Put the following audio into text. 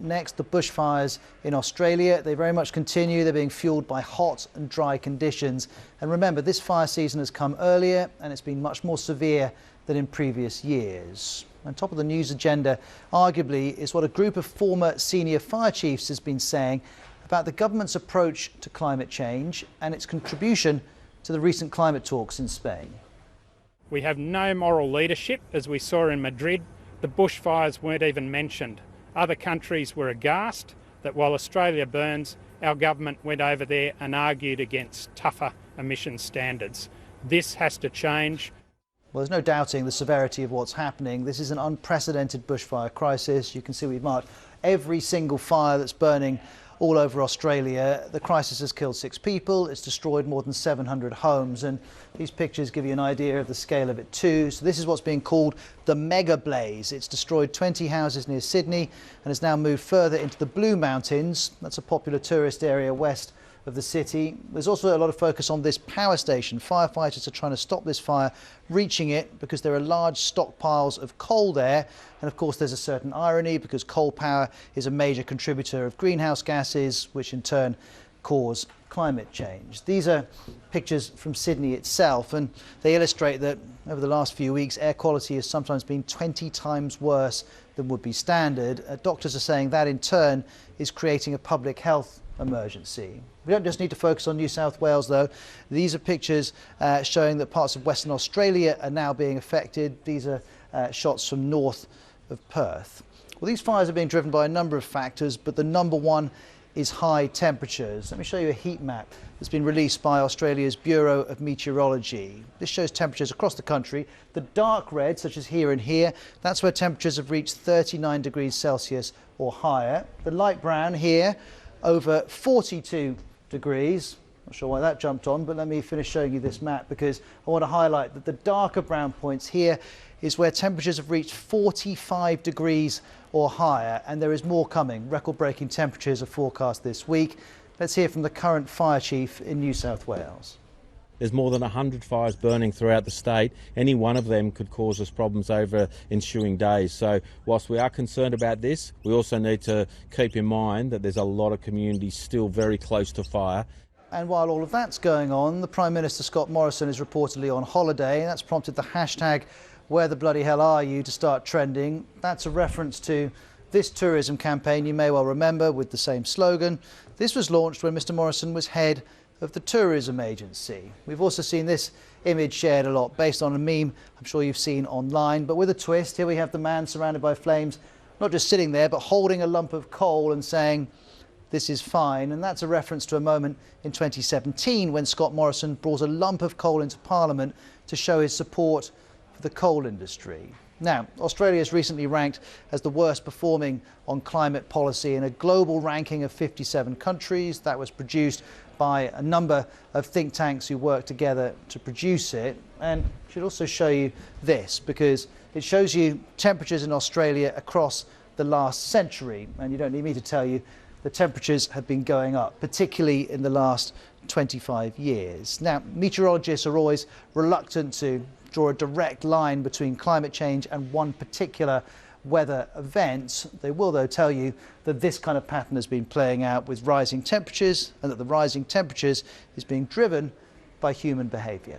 Next, the bushfires in Australia. They very much continue. They're being fueled by hot and dry conditions. And remember, this fire season has come earlier and it's been much more severe than in previous years. On top of the news agenda, arguably, is what a group of former senior fire chiefs has been saying about the government's approach to climate change and its contribution to the recent climate talks in Spain. We have no moral leadership, as we saw in Madrid. The bushfires weren't even mentioned. Other countries were aghast that while Australia burns, our government went over there and argued against tougher emissions standards. This has to change. Well, there's no doubting the severity of what's happening. This is an unprecedented bushfire crisis. You can see we've marked every single fire that's burning all over Australia. The crisis has killed 6 people. It's destroyed more than 700 homes. And these pictures give you an idea of the scale of it too. So this is what's being called the mega blaze. It's destroyed 20 houses near Sydney and has now moved further into the Blue Mountains. That's a popular tourist area west of the city. There's also a lot of focus on this power station. Firefighters are trying to stop this fire reaching it because there are large stockpiles of coal there. And of course there's a certain irony because coal power is a major contributor of greenhouse gases, which in turn cause climate change. These are pictures from Sydney itself, and they illustrate that over the last few weeks air quality has sometimes been 20 times worse than would be standard. Doctors are saying that in turn is creating a public health emergency. We don't just need to focus on New South Wales though. These are pictures showing that parts of Western Australia are now being affected. These are shots from north of Perth. Well, these fires are being driven by a number of factors, but the number one is high temperatures. Let me show you a heat map that's been released by Australia's Bureau of Meteorology. This shows temperatures across the country. The dark red, such as here and here, that's where temperatures have reached 39 degrees Celsius or higher. The light brown here, over 42 degrees. Not sure why that jumped on, but let me finish showing you this map because I want to highlight that the darker brown points here is where temperatures have reached 45 degrees or higher, and there is more coming. Record-breaking temperatures are forecast this week. Let's hear from the current fire chief in New South Wales. There's more than 100 fires burning throughout the state. Any one of them could cause us problems over ensuing days. So whilst we are concerned about this, we also need to keep in mind that there's a lot of communities still very close to fire. And while all of that's going on, the Prime Minister Scott Morrison is reportedly on holiday, and that's prompted the hashtag "Where the bloody hell are you?" to start trending. That's a reference to this tourism campaign you may well remember with the same slogan. This was launched when Mr Morrison was head of the tourism agency. We've also seen this image shared a lot based on a meme I'm sure you've seen online, but with a twist. Here we have the man surrounded by flames, not just sitting there, but holding a lump of coal and saying, "This is fine." And that's a reference to a moment in 2017 when Scott Morrison brought a lump of coal into Parliament to show his support for the coal industry. Now, Australia is recently ranked as the worst performing on climate policy in a global ranking of 57 countries. That was produced by a number of think tanks who work together to produce it. And I should also show you this because it shows you temperatures in Australia across the last century. And you don't need me to tell you the temperatures have been going up, particularly in the last 25 years. Now, meteorologists are always reluctant to draw a direct line between climate change and one particular weather event. They will, though, tell you that this kind of pattern has been playing out with rising temperatures and that the rising temperatures is being driven by human behaviour.